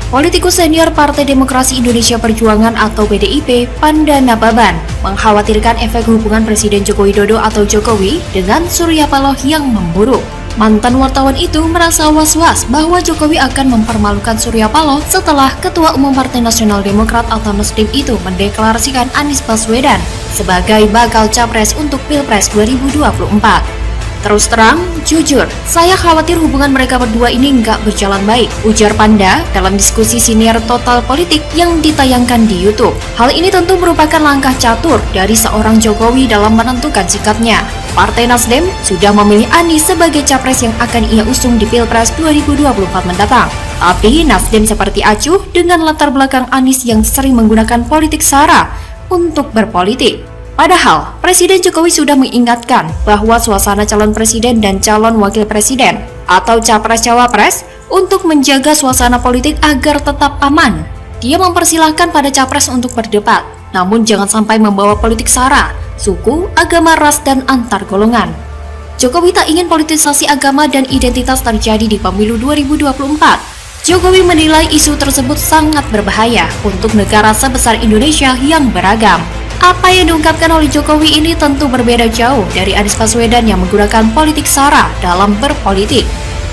Politikus senior Partai Demokrasi Indonesia Perjuangan atau PDIP, Panda Nababan, mengkhawatirkan efek hubungan Presiden Joko Widodo atau Jokowi dengan Surya Paloh yang memburuk. Mantan wartawan itu merasa was-was bahwa Jokowi akan mempermalukan Surya Paloh setelah Ketua Umum Partai Nasional Demokrat atau Nasdem itu mendeklarasikan Anies Baswedan sebagai bakal capres untuk Pilpres 2024. Terus terang, jujur, saya khawatir hubungan mereka berdua ini nggak berjalan baik, ujar Panda dalam diskusi siniar Total Politik yang ditayangkan di YouTube. Hal ini tentu merupakan langkah catur dari seorang Jokowi dalam menentukan sikapnya. Partai Nasdem sudah memilih Anies sebagai capres yang akan ia usung di Pilpres 2024 mendatang. Tapi Nasdem seperti acuh dengan latar belakang Anies yang sering menggunakan politik SARA untuk berpolitik. Padahal, Presiden Jokowi sudah mengingatkan bahwa suasana calon presiden dan calon wakil presiden atau capres-cawapres untuk menjaga suasana politik agar tetap aman. Dia mempersilahkan pada capres untuk berdebat, namun jangan sampai membawa politik SARA, suku, agama, ras, dan antar golongan. Jokowi tak ingin politisasi agama dan identitas terjadi di pemilu 2024. Jokowi menilai isu tersebut sangat berbahaya untuk negara sebesar Indonesia yang beragam. Apa yang diungkapkan oleh Jokowi ini tentu berbeda jauh dari Anies Baswedan yang menggunakan politik SARA dalam berpolitik.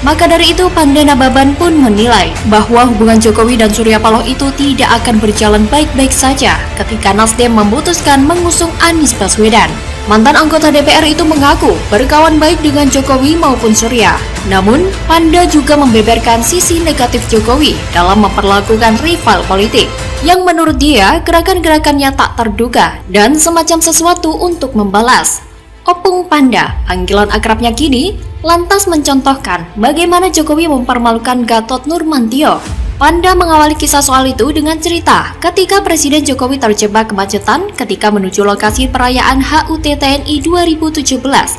Maka dari itu, Panda Nababan pun menilai bahwa hubungan Jokowi dan Surya Paloh itu tidak akan berjalan baik-baik saja ketika Nasdem memutuskan mengusung Anies Baswedan. Mantan anggota DPR itu mengaku berkawan baik dengan Jokowi maupun Surya. Namun, Panda juga membeberkan sisi negatif Jokowi dalam memperlakukan rival politik, yang menurut dia gerakan-gerakannya tak terduga dan semacam sesuatu untuk membalas. Opung Panda, panggilan akrabnya kini, lantas mencontohkan bagaimana Jokowi mempermalukan Gatot Nurmantio. Panda mengawali kisah soal itu dengan cerita ketika Presiden Jokowi terjebak kemacetan ketika menuju lokasi perayaan HUT TNI 2017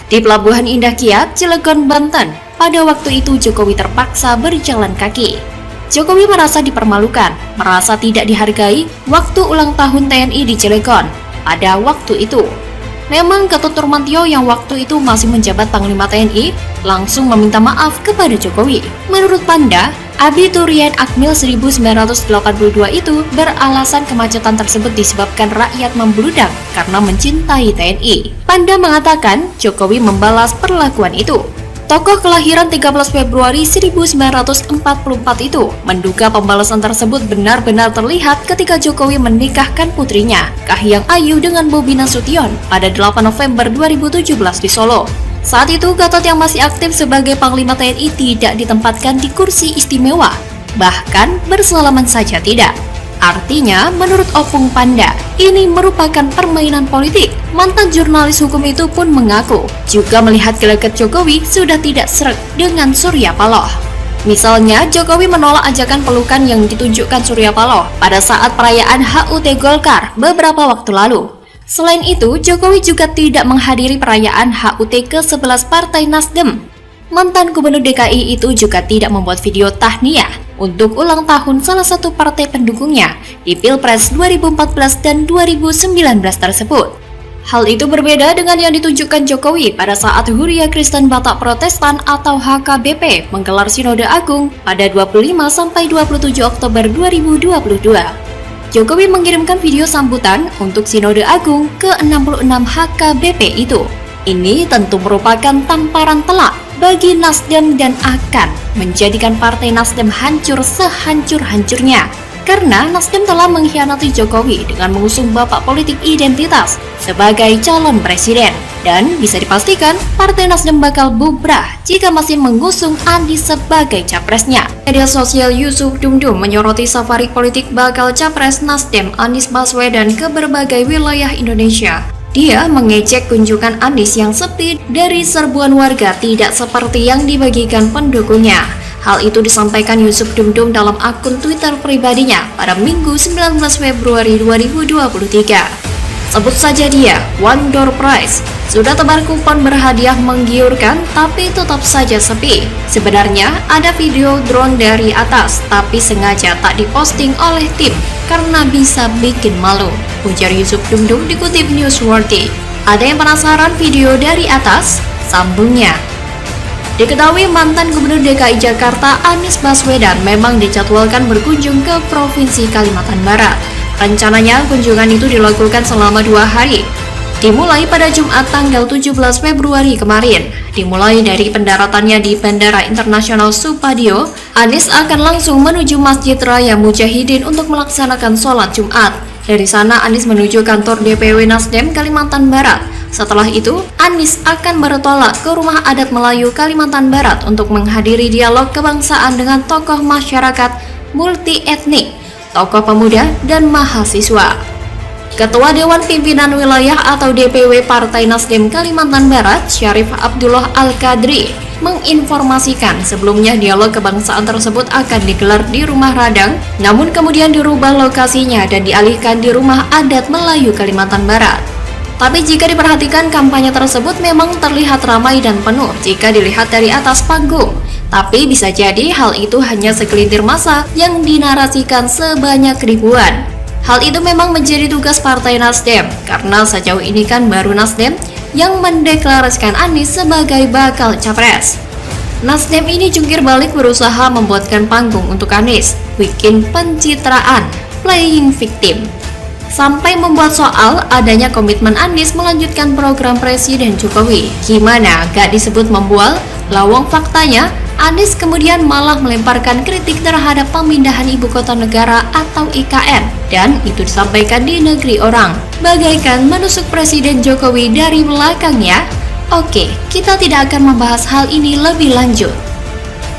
di Pelabuhan Indah Kiat, Cilegon, Banten. Pada waktu itu Jokowi terpaksa berjalan kaki. Jokowi merasa dipermalukan, merasa tidak dihargai waktu ulang tahun TNI di Cilegon pada waktu itu. Memang Gatot Nurmantio yang waktu itu masih menjabat Panglima TNI langsung meminta maaf kepada Jokowi. Menurut Panda, Abiturien Akmil 1982 itu beralasan kemacetan tersebut disebabkan rakyat membludak karena mencintai TNI. Panda mengatakan Jokowi membalas perlakuan itu. Tokoh kelahiran 13 Februari 1944 itu menduga pembalasan tersebut benar-benar terlihat ketika Jokowi menikahkan putrinya, Kahiyang Ayu dengan Bobi Nasution pada 8 November 2017 di Solo. Saat itu Gatot yang masih aktif sebagai Panglima TNI tidak ditempatkan di kursi istimewa, bahkan bersalaman saja tidak. Artinya, menurut Opung Panda, ini merupakan permainan politik. Mantan jurnalis hukum itu pun mengaku juga melihat gelagat Jokowi sudah tidak sreg dengan Surya Paloh. Misalnya, Jokowi menolak ajakan pelukan yang ditunjukkan Surya Paloh pada saat perayaan HUT Golkar beberapa waktu lalu. Selain itu, Jokowi juga tidak menghadiri perayaan HUT ke-11 Partai Nasdem. Mantan Gubernur DKI itu juga tidak membuat video tahniah untuk ulang tahun salah satu partai pendukungnya di Pilpres 2014 dan 2019 tersebut. Hal itu berbeda dengan yang ditunjukkan Jokowi pada saat Huria Kristen Batak Protestan atau HKBP menggelar Sinode Agung pada 25-27 Oktober 2022. Jokowi mengirimkan video sambutan untuk Sinode Agung ke-66 HKBP itu. Ini tentu merupakan tamparan telak bagi Nasdem dan akan menjadikan Partai Nasdem hancur sehancur-hancurnya. Karena Nasdem telah mengkhianati Jokowi dengan mengusung bapak politik identitas sebagai calon presiden. Dan bisa dipastikan Partai Nasdem bakal bubrah jika masih mengusung Anies sebagai capresnya. Media sosial Yusuf Dumdum menyoroti safari politik bakal capres Nasdem Anies Baswedan ke berbagai wilayah Indonesia. Dia mengejek kunjungan Anies yang sepi dari serbuan warga tidak seperti yang dibagikan pendukungnya. Hal itu disampaikan Yusuf Dumdum dalam akun Twitter pribadinya pada Minggu 19 Februari 2023. Sebut saja dia, One Door Prize. Sudah tebar kupon berhadiah menggiurkan, tapi tetap saja sepi. Sebenarnya ada video drone dari atas, tapi sengaja tak diposting oleh tim karena bisa bikin malu, ujar Yusuf Dumdum dikutip Newsworthy. Ada yang penasaran video dari atas? Sambungnya. Diketahui mantan Gubernur DKI Jakarta Anies Baswedan memang dijadwalkan berkunjung ke Provinsi Kalimantan Barat. Rencananya kunjungan itu dilakukan selama 2 hari. Dimulai pada Jumat tanggal 17 Februari kemarin. Dimulai dari pendaratannya di Bandara Internasional Supadio, Anies akan langsung menuju Masjid Raya Mujahidin untuk melaksanakan sholat Jumat. Dari sana Anies menuju kantor DPW Nasdem Kalimantan Barat. Setelah itu, Anies akan bertolak ke Rumah Adat Melayu Kalimantan Barat untuk menghadiri dialog kebangsaan dengan tokoh masyarakat multi etnik, tokoh pemuda, dan mahasiswa. Ketua Dewan Pimpinan Wilayah atau DPW Partai Nasdem Kalimantan Barat, Syarif Abdullah Al-Qadri, menginformasikan sebelumnya dialog kebangsaan tersebut akan digelar di Rumah Radang, namun kemudian dirubah lokasinya dan dialihkan di Rumah Adat Melayu Kalimantan Barat. Tapi jika diperhatikan, kampanye tersebut memang terlihat ramai dan penuh jika dilihat dari atas panggung. Tapi bisa jadi hal itu hanya segelintir massa yang dinarasikan sebanyak ribuan. Hal itu memang menjadi tugas Partai Nasdem, karena sejauh ini kan baru Nasdem yang mendeklarasikan Anies sebagai bakal capres. Nasdem ini jungkir balik berusaha membuatkan panggung untuk Anies, bikin pencitraan, playing victim. Sampai membuat soal adanya komitmen Anies melanjutkan program Presiden Jokowi. Gimana gak disebut membual? Lawang faktanya, Anies kemudian malah melemparkan kritik terhadap pemindahan ibu kota negara atau IKN, dan itu disampaikan di negeri orang, bagaikan menusuk Presiden Jokowi dari belakangnya. Oke, kita tidak akan membahas hal ini lebih lanjut.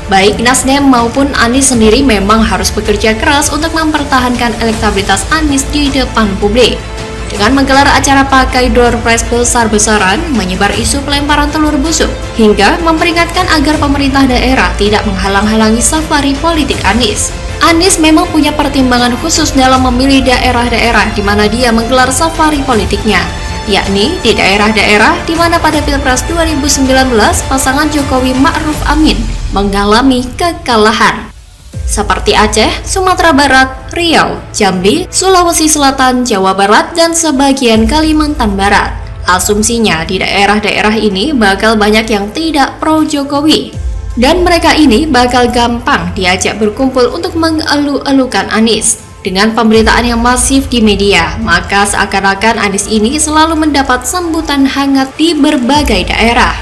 Baik Nasdem maupun Anies sendiri memang harus bekerja keras untuk mempertahankan elektabilitas Anies di depan publik. Dengan menggelar acara pakai door prize besar-besaran, menyebar isu pelemparan telur busuk, hingga memperingatkan agar pemerintah daerah tidak menghalang-halangi safari politik Anies. Anies memang punya pertimbangan khusus dalam memilih daerah-daerah di mana dia menggelar safari politiknya, yakni di daerah-daerah di mana pada Pilpres 2019 pasangan Jokowi Ma'ruf Amin mengalami kekalahan, seperti Aceh, Sumatera Barat, Riau, Jambi, Sulawesi Selatan, Jawa Barat, dan sebagian Kalimantan Barat. Asumsinya di daerah-daerah ini bakal banyak yang tidak pro Jokowi, dan mereka ini bakal gampang diajak berkumpul untuk mengeluh-elukan Anies. Dengan pemberitaan yang masif di media, maka seakan-akan Anies ini selalu mendapat sambutan hangat di berbagai daerah,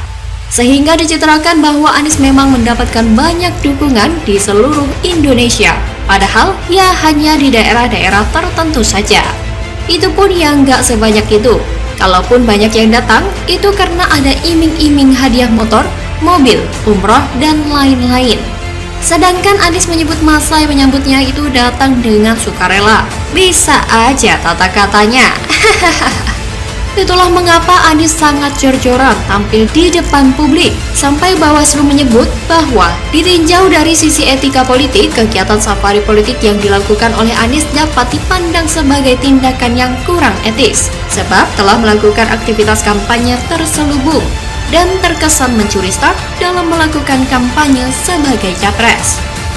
sehingga dicitrakan bahwa Anies memang mendapatkan banyak dukungan di seluruh Indonesia, padahal ya hanya di daerah-daerah tertentu saja. Itu pun yang nggak sebanyak itu. Kalaupun banyak yang datang, itu karena ada iming-iming hadiah motor, mobil, umroh, dan lain-lain. Sedangkan Anies menyebut massa yang menyambutnya itu datang dengan sukarela. Bisa aja tata katanya. Itulah mengapa Anies sangat jor-joran tampil di depan publik. Sampai Bawaslu menyebut bahwa ditinjau dari sisi etika politik, kegiatan safari politik yang dilakukan oleh Anies dapat dipandang sebagai tindakan yang kurang etis, sebab telah melakukan aktivitas kampanye terselubung dan terkesan mencuri start dalam melakukan kampanye sebagai capres.